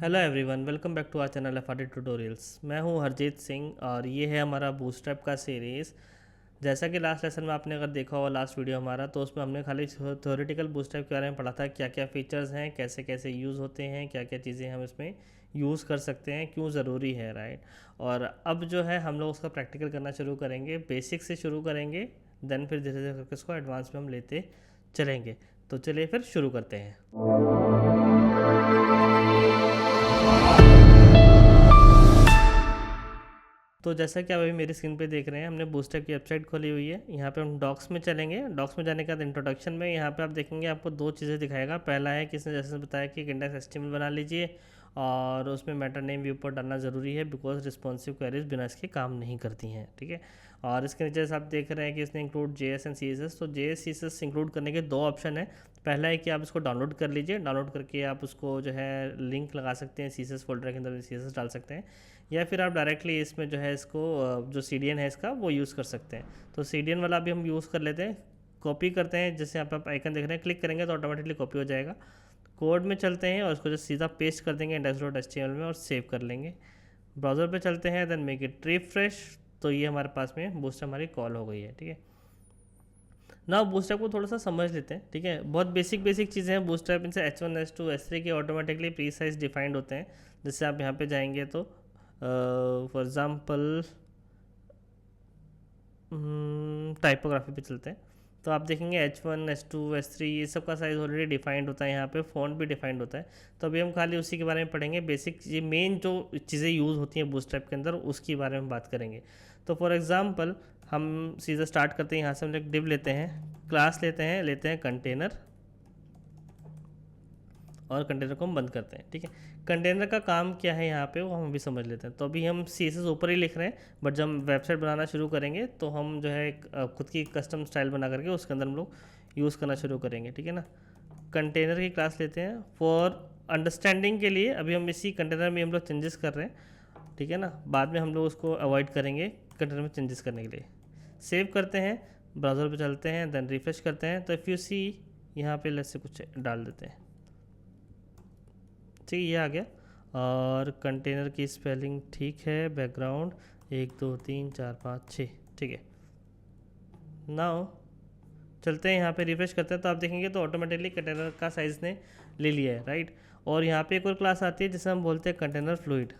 Hello everyone, welcome back to our channel FRD tutorials. मैं हूं हरजीत सिंह और ये है हमारा बूटस्ट्रैप का सीरीज़। जैसा कि लास्ट लेसन में आपने अगर देखा होगा लास्ट वीडियो हमारा, तो उसमें हमने खाली थ्योरेटिकल बूटस्ट्रैप के बारे में पढ़ा था, क्या क्या फीचर्स हैं, कैसे कैसे यूज़ होते हैं, क्या क्या चीज़ें हम इसमें यूज़ कर सकते हैं, क्यों ज़रूरी है, राइट। और अब जो है हम लोग उसका प्रैक्टिकल करना शुरू करेंगे, बेसिक से शुरू करेंगे, देन फिर धीरे धीरे करके इसको एडवांस में हम लेते चलेंगे। तो चलिए फिर शुरू करते हैं। तो जैसा कि आप अभी मेरी स्क्रीन पे देख रहे हैं, हमने बूटस्ट्रैप की वेबसाइट खोली हुई है। यहाँ पे हम डॉक्स में चलेंगे। डॉक्स में जाने के बाद इंट्रोडक्शन में यहाँ पे आप देखेंगे आपको दो चीज़ें दिखाएगा। पहला है कि इसने जैसे बताया कि एक इंडेक्स एचटीएमएल बना लीजिए और उसमें मेटा नेम व्यू पर डालना ज़रूरी है, बिकॉज रिस्पॉन्सिव क्वेरीज बिना इसके काम नहीं करती हैं, ठीक है। और इसके नीचे से आप देख रहे हैं कि इसने इंक्लूड जेएस एंड सीएसएस। तो जेएस सीएसएस इंक्लूड करने के दो ऑप्शन है। पहला है कि आप इसको डाउनलोड कर लीजिए, डाउनलोड करके आप उसको जो है लिंक लगा सकते हैं, सीएसएस फोल्डर के अंदर सीएसएस डाल सकते हैं, या फिर आप डायरेक्टली इसमें जो है इसको जो CDN है इसका वो यूज़ कर सकते हैं। तो CDN वाला भी हम यूज़ कर लेते हैं। कॉपी करते हैं, जैसे यहाँ पे आप आइकन देख रहे हैं, क्लिक करेंगे तो ऑटोमेटिकली कॉपी हो जाएगा। कोड में चलते हैं और उसको जो सीधा पेस्ट कर देंगे index.html में और सेव कर लेंगे। ब्राउज़र पे चलते हैं, देन मेक इट रिफ्रेश। तो ये हमारे पास में बूस्टअप हमारी कॉल हो गई है, ठीक है। ना बूस्टअप को थोड़ा सा समझ लेते हैं, ठीक है। बहुत बेसिक बेसिक चीज़ें हैं बूस्टअप। इनसे H1 H2 H3 के ऑटोमेटिकली प्री साइज डिफाइंड होते हैं। जैसे आप यहाँ पे जाएंगे तो फॉर एग्ज़ाम्पल टाइपोग्राफी पे चलते हैं, तो आप देखेंगे H1 H2 H3 ये सब का साइज़ ऑलरेडी डिफाइंड होता है। यहाँ पे फ़ॉन्ट भी डिफाइंड होता है। तो अभी हम खाली उसी के बारे में पढ़ेंगे। बेसिक ये मेन जो चीज़ें यूज़ होती हैं बूटस्ट्रैप के अंदर उसकी बारे में बात करेंगे। तो फॉर एग्ज़ाम्पल हम सीधा स्टार्ट करते हैं। यहाँ से हम एक डिव लेते हैं, क्लास लेते हैं कंटेनर, और कंटेनर को हम बंद करते हैं, ठीक है। कंटेनर का काम क्या है यहाँ पे वो हम अभी समझ लेते हैं। तो अभी हम CSS ऊपर ही लिख रहे हैं, बट जब हम वेबसाइट बनाना शुरू करेंगे तो हम जो है खुद की कस्टम स्टाइल बना करके उसके अंदर हम लोग यूज़ करना शुरू करेंगे, ठीक है ना। कंटेनर की क्लास लेते हैं फॉर अंडरस्टैंडिंग के लिए। अभी हम इसी कंटेनर में हम लोग चेंजेस कर रहे हैं, ठीक है ना। बाद में हम लोग उसको अवॉइड करेंगे कंटेनर में चेंजेस करने के लिए। सेव करते हैं, ब्राउज़र पर चलते हैं, देन रिफ्रेश करते हैं। तो इफ़ यू सी यहाँ पे लेट्स से कुछ डाल देते हैं, ठीक है, ये आ गया। और कंटेनर की स्पेलिंग ठीक है, बैकग्राउंड 1 2 3 4 5 6, ठीक है। नाउ चलते हैं यहाँ पे रिफ्रेश करते हैं, तो आप देखेंगे तो ऑटोमेटिकली कंटेनर का साइज़ ने ले लिया है, राइट। और यहाँ पे एक और क्लास आती है जिसे हम बोलते हैं कंटेनर फ्लूइड।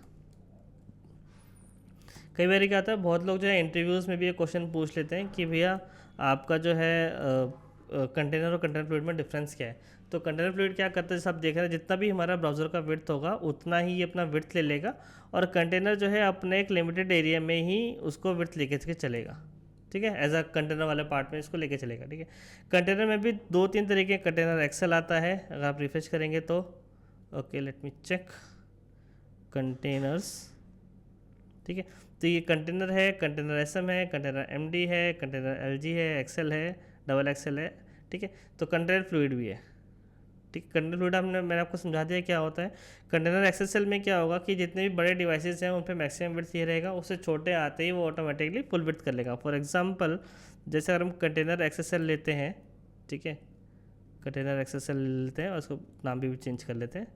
कई बार क्या आता है, बहुत लोग जो है इंटरव्यूज़ में भी ये क्वेश्चन पूछ लेते हैं कि भैया आपका जो है कंटेनर और कंटेनर फ्लूइड में डिफरेंस क्या है। तो कंटेनर फ्लूइड क्या करता है, जैसे आप देख रहे हैं जितना भी हमारा ब्राउज़र का विड्थ होगा उतना ही ये अपना विड्थ ले लेगा, और कंटेनर जो है अपने एक लिमिटेड एरिया में ही उसको विड्थ लेके चलेगा, ठीक है। एज अ कंटेनर वाले पार्ट में इसको लेके चलेगा, ठीक है। कंटेनर में भी दो तीन तरीके के कंटेनर एक्सेल आता है, अगर आप रिफ्रेश करेंगे तो okay let me check containers, ठीक है। तो ये कंटेनर है, कंटेनर SM है, कंटेनर MD है, कंटेनर LG है, एक्सेल है, डबल एक्सेल है, ठीक है। तो कंटेनर फ्लूइड भी है, ठीक है। कंटेनर फ्लूइड मैंने आपको समझा दिया क्या होता है। कंटेनर एक्सेल में क्या होगा कि जितने भी बड़े डिवाइसेस हैं उन पे मैक्सिमम विड्थ ये रहेगा, उससे छोटे आते ही वो ऑटोमेटिकली फुल विड्थ कर लेगा। फॉर एग्जांपल जैसे अगर हम कंटेनर एक्सेल लेते हैं, ठीक है, कंटेनर एक्सेल लेते हैं और उसको नाम भी चेंज कर लेते हैं।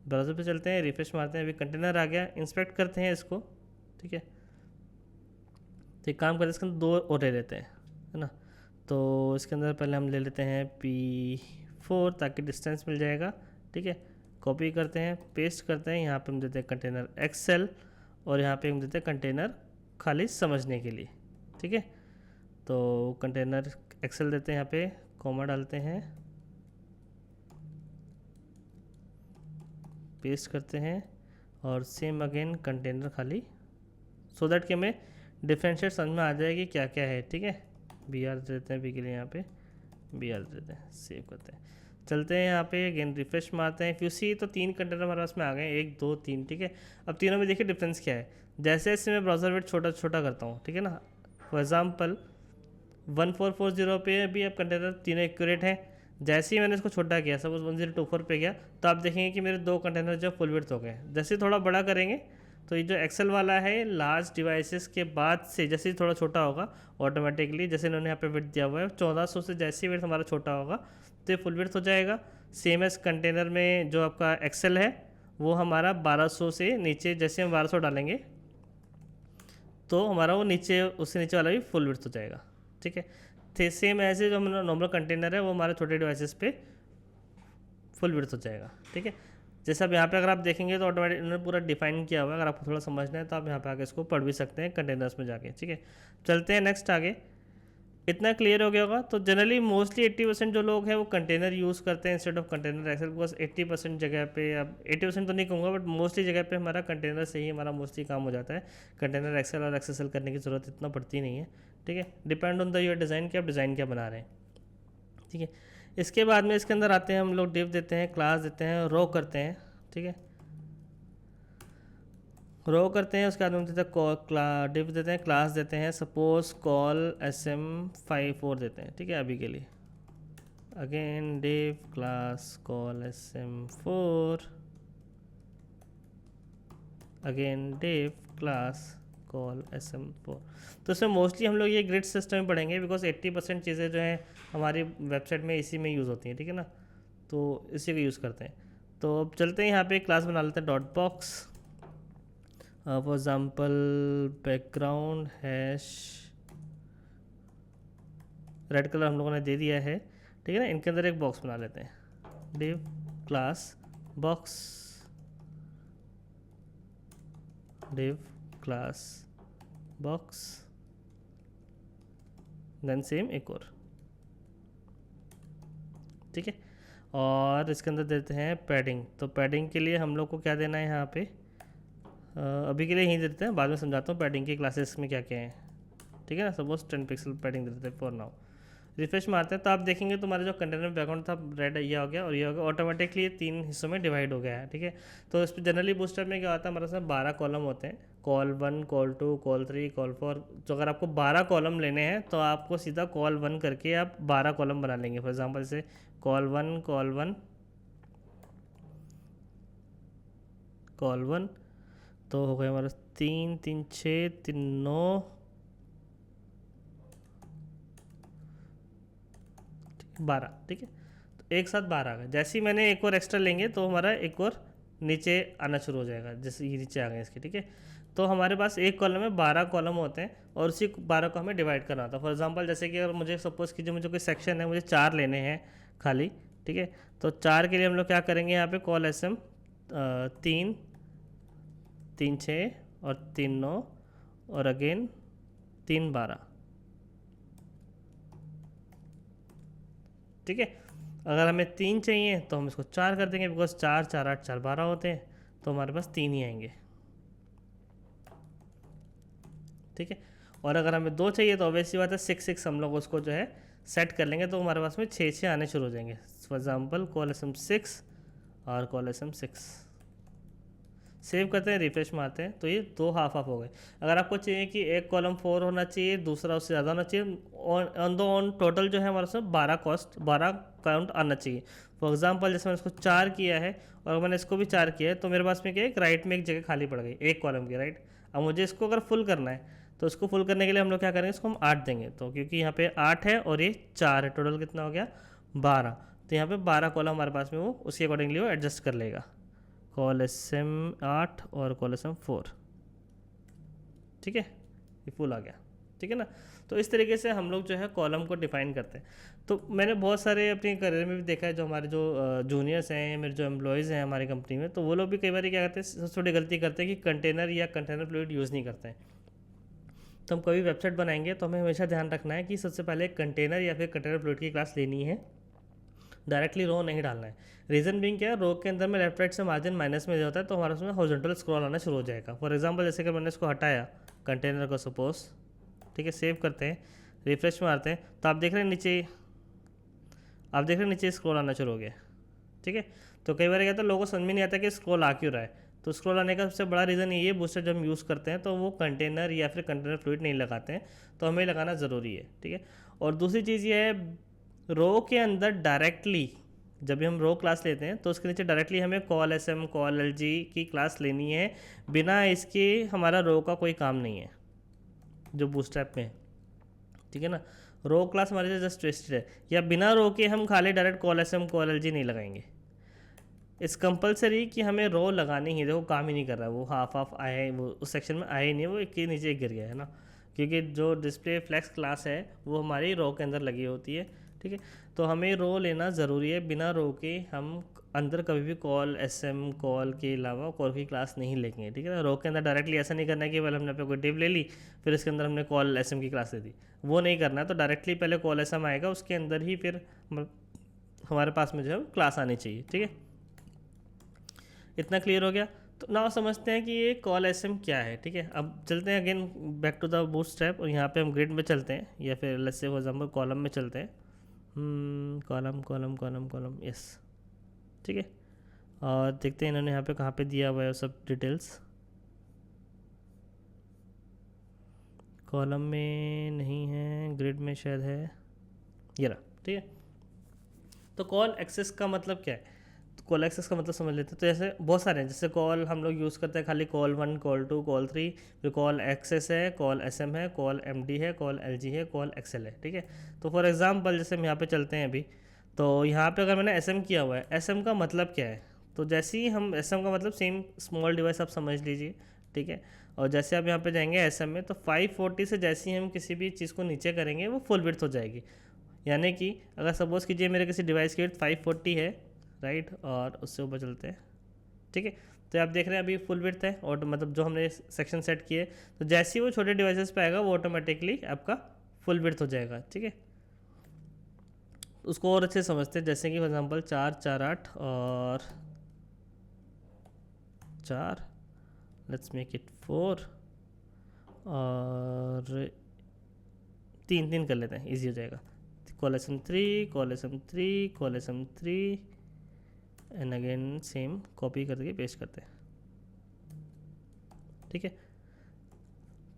ब्राउज़र पे चलते हैं, रिफ्रेश मारते हैं, अभी कंटेनर आ गया, इंस्पेक्ट करते हैं इसको, ठीक है। तो एक काम करते हैं, इसके अंदर दो और ले लेते हैं, है ना। तो इसके अंदर पहले हम ले लेते हैं P4 ताकि डिस्टेंस मिल जाएगा, ठीक है। कॉपी करते हैं, पेस्ट करते हैं, यहाँ पे हम देते हैं कंटेनर एक्सेल, और यहाँ पे हम देते हैं कंटेनर खाली समझने के लिए, ठीक है। तो कंटेनर एक्सेल देते हैं, यहाँ पे कॉमा डालते हैं, पेस्ट करते हैं, और सेम अगेन कंटेनर खाली, सो दैट कि हमें डिफ्रेंशिएट समझ में आ जाएगी क्या क्या है, ठीक है। BR देते हैं B के लिए, यहाँ पे BR देते हैं, सेव करते हैं, चलते हैं यहाँ पे अगेन रिफ्रेश मारते हैं। फ्यूसी तो 3 कंटेनर हमारे पास में आ गए, 1 2 3, ठीक है। अब तीनों में देखिए डिफरेंस क्या है। जैसे जैसे मैं ब्राउज़र वेट छोटा छोटा करता हूँ, ठीक है ना। फॉर एग्जाम्पल 1440 पे भी अब कंटेनर तीनों एक्यूरेट हैं। जैसे ही मैंने इसको छोटा किया, सपोज 1024 पे गया, तो आप देखेंगे कि मेरे दो कंटेनर जो फुल विड्थ हो गए। जैसे थोड़ा बड़ा करेंगे तो ये जो एक्सेल वाला है लार्ज डिवाइसेस के बाद से जैसे ही थोड़ा छोटा होगा ऑटोमेटिकली, जैसे इन्होंने यहाँ पे विड्थ दिया हुआ है 1400 से, जैसे ही विड्थ हमारा छोटा होगा तो ये फुल विड्थ हो जाएगा। सेम एज कंटेनर में जो आपका एक्सेल है वो हमारा 1200 से नीचे, जैसे हम 1200 डालेंगे तो हमारा वो नीचे, उससे नीचे वाला भी फुल विड्थ हो जाएगा। ठीक है, सेम ऐसे जो हमारा नॉर्मल कंटेनर है वो हमारे छोटे डिवाइसेस पे फुल विड्थ हो जाएगा। ठीक है, जैसे अब यहाँ पे अगर आप देखेंगे तो ऑटोमेटिक इन्होंने पूरा डिफाइन किया हुआ है। अगर आपको थोड़ा समझना है तो आप यहाँ पे आके इसको पढ़ भी सकते हैं कंटेनर्स में जाके। ठीक है, चलते हैं नेक्स्ट आगे। इतना क्लियर हो गया होगा। तो जनरली मोस्टली 80% जो लोग हैं वो कंटेनर यूज़ करते हैं instead of container XL, because 80% जगह पे, अब 80% तो नहीं कहूँगा बट मोस्टली जगह पे हमारा कंटेनर से ही हमारा मोस्टली काम हो जाता है। कंटेनर एक्सेल और एक्सेसल करने की ज़रूरत इतना पड़ती नहीं है। ठीक है, depend on the your design कि आप डिज़ाइन क्या बना रहे हैं। ठीक है, इसके बाद में इसके अंदर आते हैं हम लोग, डिव देते हैं, क्लास देते हैं, रो करते हैं। ठीक है, रो करते हैं, उसके बाद हम देते हैं डिव देते हैं, क्लास देते हैं, सपोज कॉल SM54 देते हैं। ठीक है, अभी के लिए again div class call SM4, again div class call SM4। तो इसमें मोस्टली हम लोग ये ग्रिड सिस्टम में पढ़ेंगे, बिकॉज 80% चीज़ें जो हैं हमारी वेबसाइट में इसी में यूज़ होती हैं। ठीक है ना, तो इसी को यूज़ करते हैं। तो अब चलते हैं यहाँ पे क्लास बना लेते हैं dot box. For example background hash red colour हम लोगों ने दे दिया है। ठीक है ना, इनके अंदर एक बॉक्स बना लेते हैं, div class box, div class box, then same एक और। ठीक है, और इसके अंदर देते हैं पैडिंग। तो पैडिंग के लिए हम लोग को क्या देना है यहाँ पे, अभी के लिए यहीं देते हैं, बाद में समझाता हूँ पैडिंग की क्लासेस में क्या क्या है। ठीक है ना, सपोज 10 पिक्सल पैडिंग देते हैं फॉर नाउ। रिफ्रेश मारते हैं तो आप देखेंगे तुम्हारा जो कंटेनर बैकग्राउंड था रेड, ये हो गया और ये हो गया, ऑटोमेटिकली ये 3 हिस्सों में डिवाइड हो गया है। ठीक है, तो इस पर जनरली बूस्टअप में क्या होता है, हमारे साथ 12 कॉलम होते हैं, कॉल 1, कॉल 2, कॉल 3, कॉल 4। तो अगर आपको 12 कॉलम लेने हैं तो आपको सीधा कॉल 1 करके आप 12 कॉलम बना लेंगे। फॉर एग्जाम्पल से कॉल 1, कॉल 1, कॉल 1, तो हो गया हमारा 3, 3, 6, 3, 9, 12। ठीक है, तो एक साथ 12 आ गए। जैसे ही मैंने एक और एक्स्ट्रा लेंगे तो हमारा एक और नीचे आना शुरू हो जाएगा, जैसे ये नीचे आ गए इसके। ठीक है, तो हमारे पास एक कॉलम में 12 कॉलम होते हैं और उसी 12 को हमें डिवाइड करना होता है। फॉर एग्जांपल जैसे कि अगर मुझे सपोज कीजिए मुझे कोई सेक्शन है, मुझे 4 लेने हैं खाली। ठीक है, तो 4 के लिए हम लोग क्या करेंगे, यहाँ पे कॉल SM 3, 3, 6 और 3, 9 और अगेन 3, 12। ठीक है, अगर हमें 3 चाहिए तो हम इसको 4 कर देंगे, बिकॉज 4, 4, 8, 4, 12 होते हैं, तो हमारे पास 3 ही आएंगे। ठीक है, और अगर हमें 2 चाहिए तो ऑब्वियसली बात है 6, 6 हम लोग उसको जो है सेट कर लेंगे, तो हमारे पास में 6, 6 आने शुरू हो जाएंगे। फॉर एग्जाम्पल कॉल SM6 और कॉल SM6। सेव करते हैं, रिफ्रेश मारते हैं, तो ये 2 हाफ हाफ हो गए। अगर आपको चाहिए कि एक कॉलम 4 होना चाहिए, दूसरा उससे ज़्यादा होना चाहिए, ऑन टोटल जो है हमारे साथ 12 काउंट आना चाहिए। फॉर एग्जांपल जैसे मैंने इसको 4 किया है और मैंने इसको भी 4 किया है, तो मेरे पास में क्या, एक राइट में एक जगह खाली पड़ गई एक कॉलम की, राइट। अब मुझे इसको अगर फुल करना है तो इसको फुल करने के लिए हम लोग क्या करेंगे, इसको हम 8 देंगे। तो क्योंकि यहाँ पे 8 है और ये 4 है, टोटल कितना हो गया, 12। तो यहाँ पे 12 कॉलम हमारे पास में वो उसके अकॉर्डिंगली वो एडजस्ट कर लेगा, कॉल SM8 और कॉल SM4। ठीक है, ये फुल आ गया। ठीक है ना, तो इस तरीके से हम लोग जो है कॉलम को डिफाइन करते हैं। तो मैंने बहुत सारे अपनी करियर में भी देखा है, जो हमारे जो जूनियर्स हैं, मेरे जो एम्प्लॉयज़ हैं हमारी कंपनी में, तो वो लोग भी कई बार क्या करते हैं, सबसे छोटी गलती करते हैं कि कंटेनर या कंटेनर फ्लूइड यूज़ नहीं करते हैं। तो हम कभी वेबसाइट बनाएंगे तो हमें हमेशा ध्यान रखना है कि सबसे पहले कंटेनर या फिर कंटेनर फ्लूइड की क्लास लेनी है, डायरेक्टली रो नहीं डालना है। रीज़न बिंग क्या है, रो के अंदर में लेफ्ट राइट से मार्जिन माइनस में होता है, तो हमारा उसमें हॉरिजॉन्टल स्क्रॉल आना शुरू हो जाएगा। फॉर एग्जांपल जैसे कि मैंने इसको हटाया कंटेनर को सपोज, ठीक है, सेव करते हैं, रिफ्रेश मारते हैं, तो आप देख रहे हैं नीचे स्क्रॉल आना शुरू हो गया। ठीक है, तो कई बार क्या होता है, लोगों को समझ में नहीं आता कि स्क्रॉल आ क्यों रहा है। तो स्क्रॉल आने का सबसे बड़ा रीज़न ये है, बूस्टर जब हम यूज़ करते हैं तो वो कंटेनर या फिर कंटेनर फ्लूइड नहीं लगाते हैं, तो हमें लगाना ज़रूरी है। ठीक है, और दूसरी चीज़ ये है, रो के अंदर डायरेक्टली जब भी हम रो क्लास लेते हैं तो उसके नीचे डायरेक्टली हमें कॉल SM, कॉल LG की क्लास लेनी है, बिना इसके हमारा रो का कोई काम नहीं है जो बूस्टरैप में है। ठीक है ना, रो क्लास हमारे से जस्ट ट्विस्टेड है, या बिना रो के हम खाली direct call SM, call LG नहीं लगाएंगे। इट्स कंपलसरी कि हमें रो लगानी ही, देखो काम ही नहीं कर रहा वो, हाफ हाफ आया है वो, उस सेक्शन में आया ही नहीं, वो एक के नीचे एक गिर गया है ना, क्योंकि जो डिस्प्ले फ्लेक्स क्लास है वो हमारी रो के अंदर लगी होती है। ठीक है, तो हमें रो लेना ज़रूरी है, बिना रो के हम अंदर कभी भी कॉल एसएम कॉल के अलावा कॉल की क्लास नहीं लेंगे। ठीक है ना, रो के अंदर डायरेक्टली ऐसा नहीं करना है कि पहले हमने पे कोई डिव ले ली फिर इसके अंदर हमने कॉल एसएम की क्लास दे दी, वो नहीं करना है। तो डायरेक्टली पहले कॉल एसएम आएगा, उसके अंदर ही फिर हमारे पास में जो है क्लास आनी चाहिए। ठीक है, इतना क्लियर हो गया। तो नाउ समझते हैं कि ये कॉल एसएम क्या है। ठीक है, अब चलते हैं again back to the Bootstrap और यहाँ पे हम ग्रिड में चलते हैं, या फिर let's say for example column में चलते हैं। Column column column column, yes. ठीक है, और देखते हैं इन्होंने यहाँ पे कहाँ पे दिया हुआ है सब डिटेल्स। कॉलम में नहीं है, ग्रिड में शायद है, ये रहा। ठीक है, तो कॉल एक्सेस का मतलब क्या है, तो कॉल एक्सेस का मतलब समझ लेते हैं। तो जैसे बहुत सारे हैं, जैसे कॉल हम लोग यूज़ करते हैं खाली कॉल 1 कॉल 2 कॉल 3, फिर कॉल एक्सेस है, कॉल एसएम है, कॉल एमडी है, कॉल एलजी है, कॉल एक्सएल है। ठीक है, तो फॉर एग्जांपल जैसे हम यहाँ पे चलते हैं अभी, तो यहाँ पे अगर मैंने एसएम किया हुआ है, एसएम का मतलब क्या है, तो जैसे ही हम एसएम का मतलब सेम स्मॉल डिवाइस आप समझ लीजिए। ठीक है, और जैसे आप यहाँ पे जाएंगे एसएम में, तो 540 से जैसे ही हम किसी भी चीज़ को नीचे करेंगे वो फुल विड्थ हो जाएगी। यानी कि अगर सपोज़ कीजिए मेरे किसी डिवाइस की विड्थ 540 है, राइट, और उससे ऊपर चलते हैं। ठीक है, तो आप देख रहे हैं अभी फुल विड्थ है, और मतलब जो हमने सेक्शन सेट किए, तो जैसे ही वो छोटे डिवाइसेस पे आएगा वो ऑटोमेटिकली आपका फुल विड्थ हो जाएगा। ठीक है, उसको और अच्छे से समझते हैं, जैसे कि फॉर एग्जांपल 4 4 8 और 4, लेट्स मेक इट 4 और 3 3 कर लेते हैं, ईजी हो जाएगा। कॉलेसम 3 कॉलेसम 3 कॉलेसम 3 एंड अगेन सेम कॉपी करके पेस्ट करते हैं। ठीक है,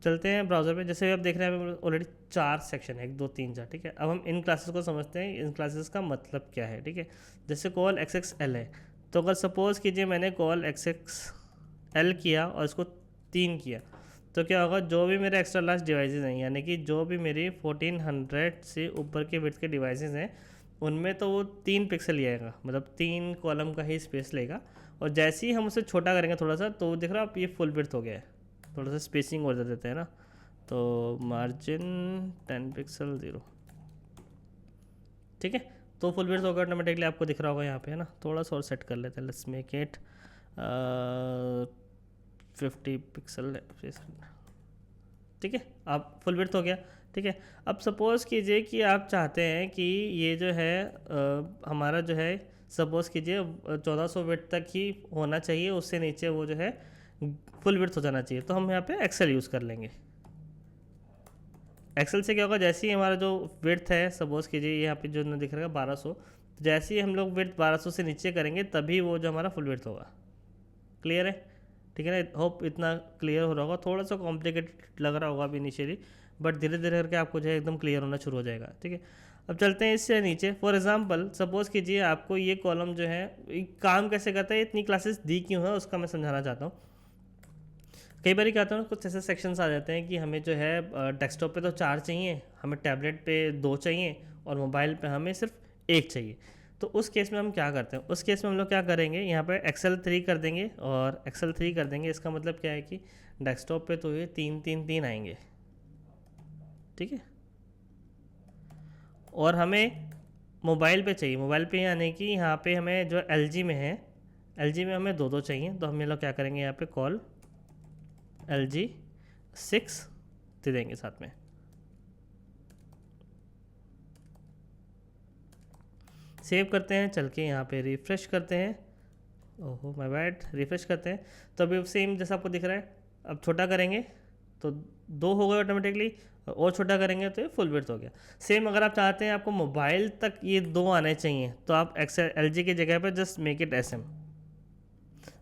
चलते हैं ब्राउज़र पे। जैसे आप देख रहे हैं ऑलरेडी 4 सेक्शन है, 1 2 3 4। ठीक है, अब हम इन क्लासेस को समझते हैं, इन क्लासेस का मतलब क्या है। ठीक है, जैसे कॉल एक्स एक्स एल है, तो अगर सपोज़ कीजिए मैंने कॉल एक्स एक्स एल किया और इसको 3 किया, तो क्या होगा, जो भी मेरे एक्स्ट्रा लार्ज डिवाइसेस हैं, यानी कि जो भी मेरी 1400 से ऊपर के विड्थ के डिवाइसेस हैं, उनमें तो वो 3 पिक्सल ही आएगा, मतलब 3 कॉलम का ही स्पेस लेगा। और जैसे ही हम उसे छोटा करेंगे थोड़ा सा, तो दिख रहा है आप, ये फुल विड्थ हो गया है। थोड़ा सा स्पेसिंग और दे देते हैं ना, तो मार्जिन 10 पिक्सल 0। ठीक है, तो फुल विड्थ होगा ऑटोमेटिकली, आपको दिख रहा होगा यहाँ पे, है ना। थोड़ा सा और सेट कर लेते हैं, लेट्स मेक इट 50 पिक्सल। ठीक है, आप फुल विड्थ हो गया। ठीक है, अब सपोज़ कीजिए कि आप चाहते हैं कि ये जो है हमारा जो है, सपोज़ कीजिए 1400 विड्थ तक ही होना चाहिए, उससे नीचे वो जो है फुल विड्थ हो जाना चाहिए। तो हम यहाँ पे एक्सेल यूज़ कर लेंगे। एक्सेल से क्या होगा, जैसे ही हमारा जो विड्थ है, सपोज़ कीजिए यहाँ पे जो दिख रहा है 1200, तो जैसे ही हम लोग विड्थ 1200 से नीचे करेंगे तभी वो जो हमारा फुल विड्थ होगा। क्लियर है? ठीक है ना, होप इतना क्लियर हो रहा होगा। थोड़ा सा कॉम्प्लिकेटेड लग रहा होगा अभी इनिशियली, बट धीरे धीरे करके आपको जो है एकदम क्लियर होना शुरू हो जाएगा। ठीक है, अब चलते हैं इससे नीचे। फॉर एग्जांपल सपोज़ कीजिए आपको ये कॉलम जो है काम कैसे करता है, इतनी क्लासेस दी क्यों है उसका मैं समझाना चाहता हूँ। कई बार क्या होता है, कुछ ऐसे सेक्शंस आ जाते हैं कि हमें जो है डेस्कटॉप पे तो 4 चाहिए, हमें टैबलेट पे 2 चाहिए, और मोबाइल पे हमें सिर्फ 1 चाहिए। तो उस केस में हम क्या करते हैं, उस केस में हम लोग क्या करेंगे, यहाँ पे एक्सेल 3 कर देंगे और एक्सेल 3 कर देंगे। इसका मतलब क्या है कि डेस्कटॉप पे तो ये 3 3 3 आएंगे। ठीक है, और हमें मोबाइल पे चाहिए, मोबाइल पे यानी कि यहाँ पे हमें जो एलजी में है, एलजी में हमें 2 2 चाहिए। तो हम ये लोग क्या करेंगे, यहाँ पे कॉल LG 6 दे देंगे साथ में। सेव करते हैं, चल के यहाँ पे रिफ़्रेश करते हैं। ओहो माय बैड, रिफ़्रेश करते हैं तो अभी सेम जैसा आपको दिख रहा है। अब छोटा करेंगे तो 2 हो गए ऑटोमेटिकली, और छोटा करेंगे तो ये फुल विड्थ हो गया। सेम अगर आप चाहते हैं आपको मोबाइल तक ये 2 आने चाहिए, तो आप एक्सेल LG की जगह पर जस्ट मेक इट SM।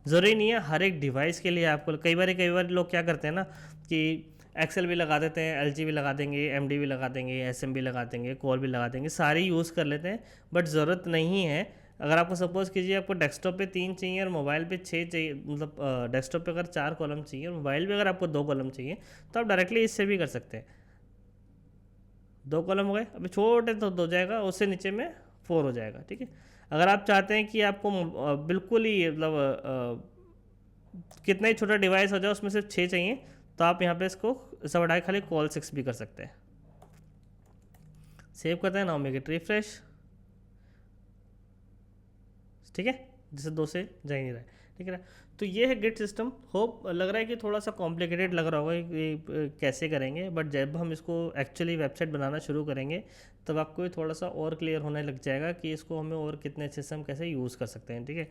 ज़रूरी नहीं है हर एक डिवाइस के लिए आपको, कई बार लोग क्या करते हैं ना कि एक्सेल भी लगा देते हैं, LG भी लगा देंगे, MD भी लगा देंगे, SM भी लगा देंगे, कॉल भी लगा देंगे, सारे यूज़ कर लेते हैं, बट ज़रूरत नहीं है। अगर आपको सपोज़ कीजिए आपको डेस्कटॉप पे 3 चाहिए और मोबाइल पे 6 चाहिए, मतलब डेस्कटॉप पे अगर 4 कॉलम चाहिए और मोबाइल पे अगर आपको 2 कॉलम चाहिए, तो आप डायरेक्टली इससे भी कर सकते हैं। 2 कॉलम हो गए, अभी छोटे तो हो जाएगा, उससे नीचे में 4 हो जाएगा। ठीक है, अगर आप चाहते हैं कि आपको बिल्कुल ही मतलब कितना ही छोटा डिवाइस हो जाए उसमें सिर्फ 6 चाहिए, तो आप यहाँ पे इसको सब हटा के खाली कॉल 6 भी कर सकते हैं। सेव करते हैं, नाउ मेक इट रिफ्रेश। ठीक है, जैसे 2 से जा ही नहीं रहा है, ठीक है ना। तो ये है गिट सिस्टम। होप लग रहा है कि थोड़ा सा कॉम्प्लिकेटेड लग रहा होगा कि कैसे करेंगे, बट जब हम इसको एक्चुअली वेबसाइट बनाना शुरू करेंगे तब आपको ये थोड़ा सा और क्लियर होने लग जाएगा कि इसको हमें और कितने अच्छे से हम कैसे यूज़ कर सकते हैं। ठीक है,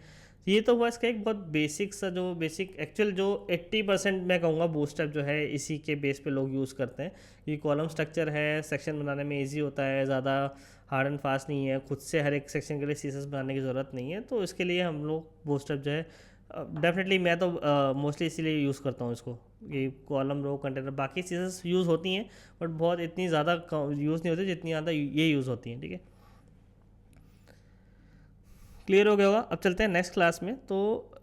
ये तो हुआ इसका एक बहुत बेसिक सा, जो बेसिक एक्चुअल जो 80% मैं कहूँगा बूटस्ट्रैप जो है इसी के बेस पे लोग यूज़ करते हैं। ये कॉलम स्ट्रक्चर है, सेक्शन बनाने में ईजी होता है, ज़्यादा हार्ड एंड फास्ट नहीं है, खुद से हर एक सेक्शन के लिए सीएसएस बनाने की ज़रूरत नहीं है। तो इसके लिए हम लोग बूटस्ट्रैप जो है डेफिनेटली मैं तो मोस्टली इसीलिए यूज़ करता हूँ इसको। ये कॉलम रो कंटेनर बाकी सीएसएस यूज़ होती हैं बट बहुत इतनी ज़्यादा यूज़ नहीं होती जितनी ज़्यादा ये यूज़ होती हैं। ठीक है, क्लियर हो गया होगा। अब चलते हैं नेक्स्ट क्लास में। तो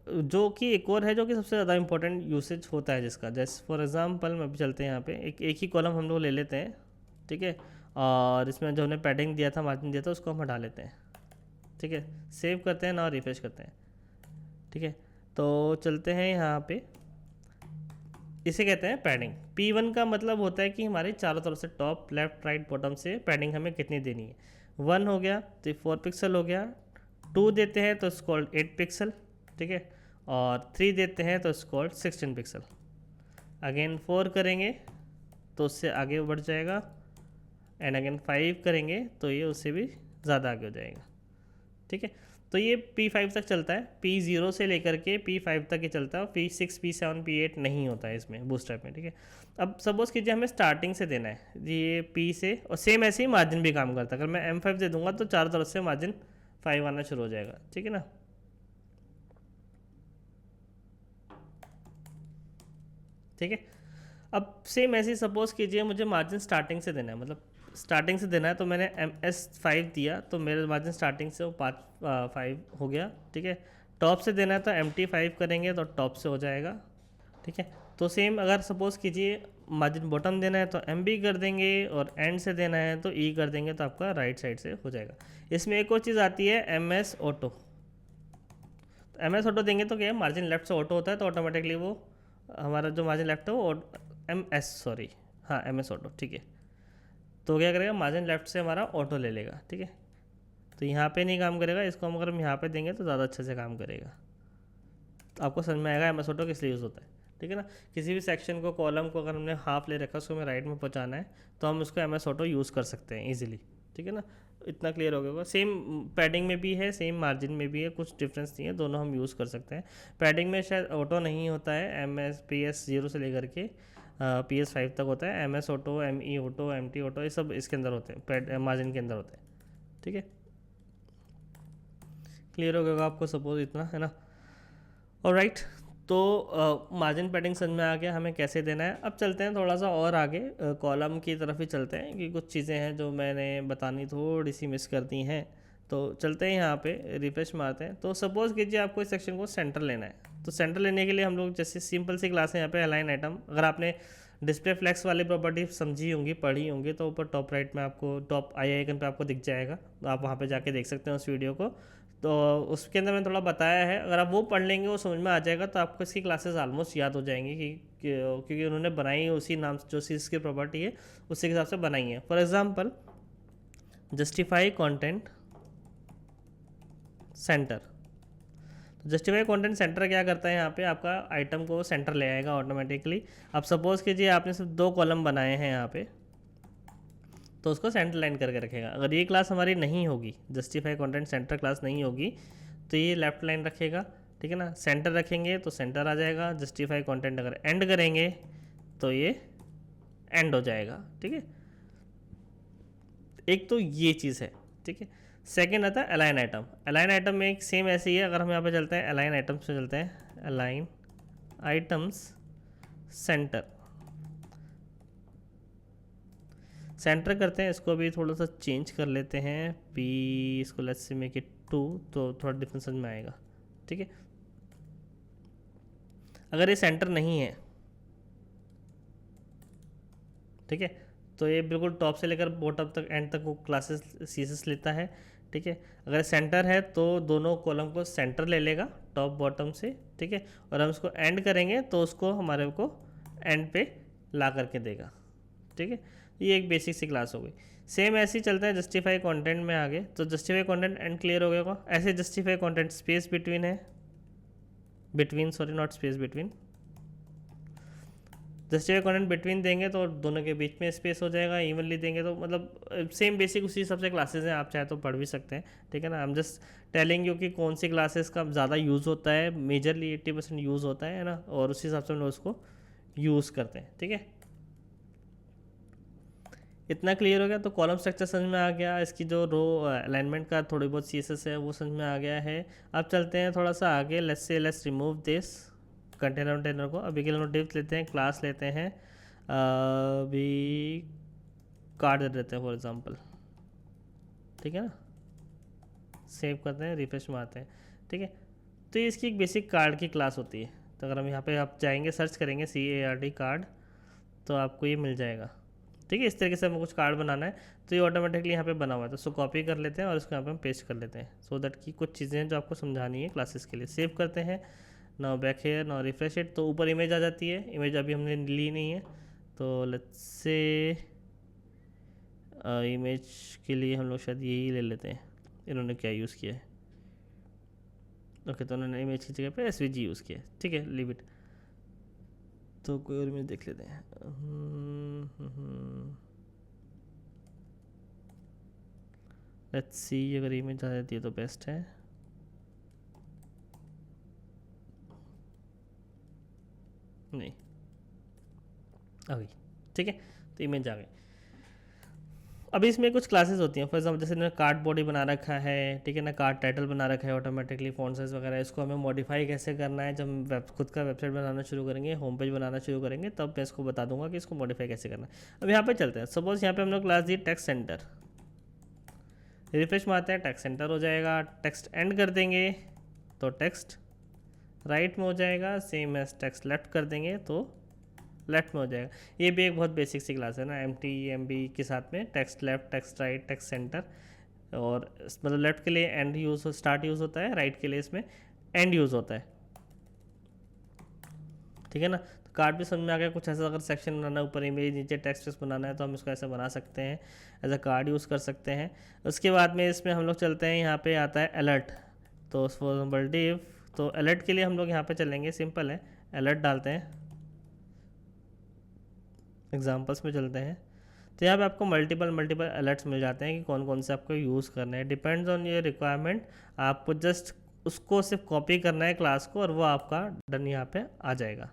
जो कि एक और है जो कि सबसे ज़्यादा इंपॉर्टेंट यूसेज होता है जिसका, जैसे फॉर एग्जांपल मैं भी चलते हैं यहाँ पे एक ही कॉलम हम लोग ले लेते हैं। ठीक है, और इसमें जो हमने पैडिंग दिया था, मार्जिन दिया था, उसको हम हटा लेते हैं। ठीक है, सेव करते हैं ना, रिफ्रेश करते हैं। ठीक है, तो चलते हैं यहाँ पे, इसे कहते हैं पैडिंग। P1 का मतलब होता है कि हमारे चारों तरफ से टॉप लेफ्ट राइट बॉटम से पैडिंग हमें कितनी देनी है। 1 हो गया तो 4 पिक्सल हो गया, 2 देते हैं तो इट्स कॉल्ड 8 पिक्सल। ठीक है, और 3 देते हैं तो इट्स कॉल्ड 16 पिक्सल। अगेन 4 करेंगे तो उससे आगे बढ़ जाएगा, एंड अगेन 5 करेंगे तो ये उससे भी ज़्यादा आगे हो जाएगा। ठीक है, तो ये P5 तक चलता है, P0 से लेकर के P5 तक ही चलता है, P6 P7 P8 नहीं होता है इसमें बूटस्ट्रैप में। ठीक है, अब सपोज कीजिए हमें स्टार्टिंग से देना है ये P से, और सेम ऐसे ही मार्जिन भी काम करता है। अगर मैं M5 दे दूंगा तो चारों तरफ से मार्जिन 5 आना शुरू हो जाएगा। ठीक है ना, ठीक है। अब सेम ऐसे ही सपोज कीजिए मुझे मार्जिन स्टार्टिंग से देना है, मतलब स्टार्टिंग से देना है, तो मैंने MS5 दिया तो मेरे मार्जिन स्टार्टिंग से वो 5 हो गया। ठीक है, टॉप से देना है तो MT5 करेंगे तो टॉप से हो जाएगा। ठीक है, तो सेम अगर सपोज कीजिए मार्जिन बॉटम देना है तो MB कर देंगे, और एंड से देना है तो E कर देंगे, तो आपका राइट साइड से हो जाएगा। इसमें एक और चीज़ आती है MS ऑटो। तो MS ऑटो देंगे तो क्या है, मार्जिन लेफ्ट से ऑटो होता है तो ऑटोमेटिकली वो हमारा जो मार्जिन लेफ्ट है वो हाँ MS ऑटो। ठीक है, तो क्या करेगा, मार्जिन लेफ्ट से हमारा ऑटो ले लेगा। ठीक है, तो यहाँ पे नहीं काम करेगा, इसको हम अगर हम यहाँ पे देंगे तो ज़्यादा अच्छे से काम करेगा। तो आपको समझ में आएगा MS ऑटो किस लिए यूज़ होता है। ठीक है ना, किसी भी सेक्शन को, कॉलम को अगर हमने हाफ ले रखा है उसको हमें राइट में पहुँचाना है तो हम उसको MS ऑटो यूज़ कर सकते हैं ईजिली। ठीक है ना, इतना क्लियर हो गया होगा। सेम पैडिंग में भी है, सेम मार्जिन में भी है, कुछ डिफरेंस नहीं है, दोनों हम यूज़ कर सकते हैं। पैडिंग में शायद ऑटो नहीं होता है, PS0 से लेकर के PS5 तक होता है। MS auto, ME auto, MT auto, ये सब इसके अंदर होते हैं, पैड मार्जिन के अंदर होते हैं। ठीक है, क्लियर हो गया होगा आपको सपोज इतना, है ना। और राइट, तो मार्जिन पैडिंग समझ में आ गया हमें कैसे देना है। अब चलते हैं थोड़ा सा और आगे, कॉलम की तरफ ही चलते हैं, कि कुछ चीज़ें हैं जो मैंने बतानी थोड़ी सी मिस कर दी हैं। तो चलते हैं यहाँ पे, रिफ्रेश मारते हैं। तो सपोज़ कीजिए आपको इस सेक्शन को सेंटर लेना है, तो सेंटर लेने के लिए हम लोग जैसे सिंपल सी क्लास है यहाँ पे अलाइन आइटम। अगर आपने डिस्प्ले फ्लेक्स वाली प्रॉपर्टी समझी होंगी, पढ़ी होंगी, तो ऊपर टॉप राइट में आपको टॉप आई आइकन पे आपको दिख जाएगा, तो आप वहाँ पे जाके देख सकते हैं उस वीडियो को। तो उसके अंदर मैंने थोड़ा बताया है, अगर आप वो पढ़ लेंगे वो समझ में आ जाएगा, तो आपको इसकी क्लासेस ऑलमोस्ट याद हो जाएंगी क्योंकि उन्होंने बनाई उसी नाम से, जो चीज़ की प्रॉपर्टी है उसी के हिसाब से बनाई है। For example justify content centre. तो जस्टिफाई कंटेंट सेंटर क्या करता है, यहाँ पे आपका आइटम को सेंटर ले आएगा ऑटोमेटिकली। अब सपोज कीजिए आपने सिर्फ 2 कॉलम बनाए हैं यहाँ पे, तो उसको सेंटर लाइन करके रखेगा। अगर ये क्लास हमारी नहीं होगी, जस्टिफाई कंटेंट सेंटर क्लास नहीं होगी, तो ये लेफ्ट लाइन रखेगा। ठीक है ना, सेंटर रखेंगे तो सेंटर आ जाएगा। जस्टिफाई कंटेंट अगर एंड करेंगे तो ये एंड हो जाएगा। ठीक है, एक तो ये चीज़ है। ठीक है, सेकेंड आता है अलाइन आइटम। अलाइन आइटम में एक सेम ऐसे ही है, अगर हम यहाँ पे चलते हैं अलाइन आइटम्स पे चलते हैं, अलाइन आइटम्स सेंटर, सेंटर करते हैं। इसको भी थोड़ा सा चेंज कर लेते हैं, P इसको लेट्स से मेक इट 2, तो थोड़ा डिफरेंस समझ में आएगा। ठीक है, अगर ये सेंटर नहीं है, ठीक है, तो ये बिल्कुल टॉप से लेकर बॉटम तक, एंड तक वो क्लासेस सीसेस लेता है। ठीक है। अगर सेंटर है तो दोनों कॉलम को सेंटर ले लेगा टॉप बॉटम से, ठीक है। और हम इसको एंड करेंगे तो उसको हमारे को एंड पे ला करके देगा, ठीक है। ये एक बेसिक सी क्लास हो गई। सेम ऐसे ही चलता है जस्टिफाई कंटेंट में आगे। तो जस्टिफाई कंटेंट एंड क्लियर हो गया होगा। ऐसे जस्टिफाई कंटेंट स्पेस बिटवीन है, between sorry not space between, justify content between देंगे तो दोनों के बीच में स्पेस हो जाएगा। इवनली देंगे तो मतलब सेम बेसिक उसी हिसाब से क्लासेस हैं, आप चाहे तो पढ़ भी सकते हैं, ठीक है ना। हम जस्ट टेलिंग यू कि कौन सी क्लासेस का ज़्यादा यूज़ होता है, मेजरली 80% यूज़ होता है ना, और उसी हिसाब से हम लोग उसको यूज़ करते हैं, ठीक है। इतना क्लियर हो गया तो कॉलम स्ट्रक्चर समझ में आ गया, इसकी जो रो अलाइनमेंट का थोड़ी बहुत CSS है वो समझ में आ गया है। अब चलते हैं थोड़ा सा आगे। लेट्स रिमूव दिस कंटेनर को। अभी के लिए हम डिव लेते हैं, क्लास लेते हैं, अभी कार्ड दे देते हैं फॉर एग्जांपल, ठीक है ना। सेव करते हैं, रिफ्रेश मारते हैं, ठीक है। तो ये इसकी एक बेसिक कार्ड की क्लास होती है। तो अगर हम यहाँ पे आप जाएंगे सर्च करेंगे CARD कार्ड तो आपको ये मिल जाएगा, ठीक है। इस तरीके से हमें कुछ कार्ड बनाना है तो ये ऑटोमेटिकली यहाँ पे बना हुआ है, तो उसको कॉपी कर लेते हैं और इसको यहाँ पे हम पेस्ट कर लेते हैं, सो दैट कि कुछ चीज़ें हैं जो आपको समझानी है क्लासेस के लिए। सेव करते हैं, now back here, now refresh it, तो ऊपर इमेज आ जाती है। इमेज अभी हमने ली नहीं है, तो लेट्स से इमेज के लिए हम लोग शायद यही ले लेते हैं। इन्होंने क्या यूज़ किया है, ओके, तो उन्होंने इमेज की जगह पे SVG यूज़ किया है, ठीक है, लीव इट। तो कोई और इमेज देख लेते हैं। लेट्स सी, अगर इमेज आ जाती है तो बेस्ट है। नहीं आ गई, ठीक है, तो इमेज आ गई। अभी इसमें कुछ क्लासेस होती हैं, फॉर एग्जाम्पल जैसे मैंने कार्ड बॉडी बना रखा है, ठीक है ना, कार्ड टाइटल बना रखा है ऑटोमेटिकली, फॉन्ट साइज वगैरह। इसको हमें मॉडिफाई कैसे करना है, जब हम खुद का वेबसाइट बनाना शुरू करेंगे, होम पेज बनाना शुरू करेंगे, तब मैं इसको बता दूंगा कि इसको मॉडिफाई कैसे करना है। अब यहाँ पे चलते हैं। सपोज यहाँ पे हम लोग क्लास दी टेक्स्ट सेंटर, रिफ्रेश मारते हैं, टेक्स्ट सेंटर हो जाएगा। टेक्स्ट एंड कर देंगे तो टेक्स्ट राइट में हो जाएगा, सेम एज टेक्स्ट लेफ्ट कर देंगे तो लेफ्ट में हो जाएगा। ये भी एक बहुत बेसिक सी क्लास है ना, MTMB के साथ में text left, text right, text centre, और मतलब लेफ्ट के लिए एंड यूज़, स्टार्ट यूज़ होता है, राइट के लिए इसमें एंड यूज़ होता है, ठीक है ना। तो कार्ड भी समझ में आ गया। कुछ ऐसा अगर सेक्शन बनाना है, ऊपर इमेज नीचे टेक्स्ट बनाना है, तो हम इसको ऐसे बना सकते हैं, एज अ कार्ड यूज़ कर सकते हैं। उसके बाद में इसमें हम लोग चलते हैं, यहाँ पे आता है अलर्ट, तो फॉर एग्जाम्पल डिव, तो अलर्ट के लिए हम लोग यहाँ पे चलेंगे, सिंपल है, अलर्ट डालते हैं, एग्जाम्पल्स में चलते हैं। तो यहाँ पे आपको मल्टीपल अलर्ट्स मिल जाते हैं कि कौन कौन से आपको यूज़ करने हैं, डिपेंड्स ऑन योर रिक्वायरमेंट। आपको जस्ट उसको सिर्फ कॉपी करना है क्लास को, और वो आपका डन यहाँ पे आ जाएगा,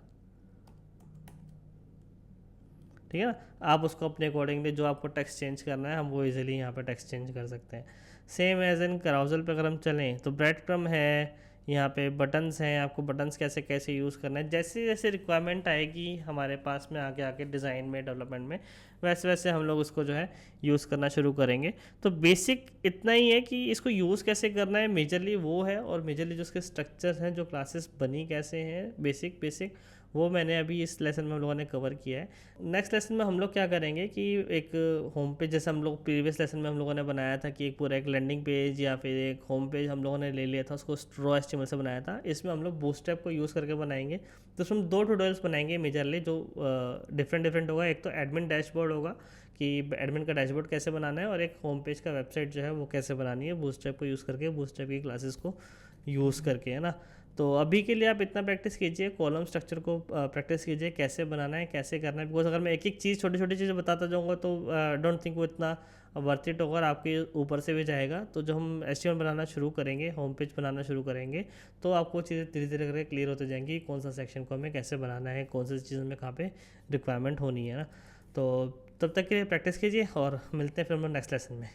ठीक है ना। आप उसको अपने अकॉर्डिंगली जो आपको टेक्स्ट चेंज करना है, हम वो इजीली यहाँ पे टेक्स्ट चेंज कर सकते हैं। सेम एज इन कराउजल पे अगर हम चलें तो ब्रेड क्रम है, यहाँ पे बटन्स हैं, आपको बटन्स कैसे कैसे यूज़ करना है, जैसे जैसे रिक्वायरमेंट आएगी हमारे पास में आगे आगे डिज़ाइन में, डेवलपमेंट में, वैसे वैसे हम लोग उसको जो है यूज़ करना शुरू करेंगे। तो बेसिक इतना ही है कि इसको यूज़ कैसे करना है, मेजरली वो है, और मेजरली जो उसके स्ट्रक्चर हैं, जो क्लासेस बनी कैसे हैं, बेसिक वो मैंने अभी इस लेसन में हम लोगों ने कवर किया है। नेक्स्ट लेसन में हम लोग क्या करेंगे कि एक होम पेज, जैसे हम लोग प्रीवियस लेसन में हम लोगों ने बनाया था कि एक पूरा एक लैंडिंग पेज या फिर एक होम पेज हम लोगों ने ले लिया था, उसको रॉ HTML से बनाया था। इसमें हम लोग बूटस्ट्रैप को यूज़ करके बनाएंगे। तो उसमें 2 ट्यूटोरियल्स बनाएंगे मेजरली, जो डिफरेंट होगा। एक तो एडमिन डैशबोर्ड होगा कि एडमिन का डैशबोर्ड कैसे बनाना है, और एक होम पेज का वेबसाइट जो है वो कैसे बनानी है बूटस्ट्रैप को यूज़ करके, बूटस्ट्रैप की क्लासेस को यूज़ करके, है ना। तो अभी के लिए आप इतना प्रैक्टिस कीजिए, कॉलम स्ट्रक्चर को प्रैक्टिस कीजिए, कैसे बनाना है, कैसे करना है। बिकॉज अगर मैं एक एक चीज़, छोटी छोटी चीज़ें बताता जाऊँगा तो डोंट थिंक वो इतना वर्थ इट होगा, और आपके ऊपर से भी जाएगा। तो जब हम HTML बनाना शुरू करेंगे, होम पेज बनाना शुरू करेंगे, तो आपको चीज़ें धीरे धीरे करके क्लियर होते जाएंगी, कौन सा सेक्शन को हमें कैसे बनाना है, कौन सी चीज़ में कहाँ पे रिक्वायरमेंट होनी है ना। तो तब तक के लिए प्रैक्टिस कीजिए, और मिलते हैं फिर हम नेक्स्ट लेसन में।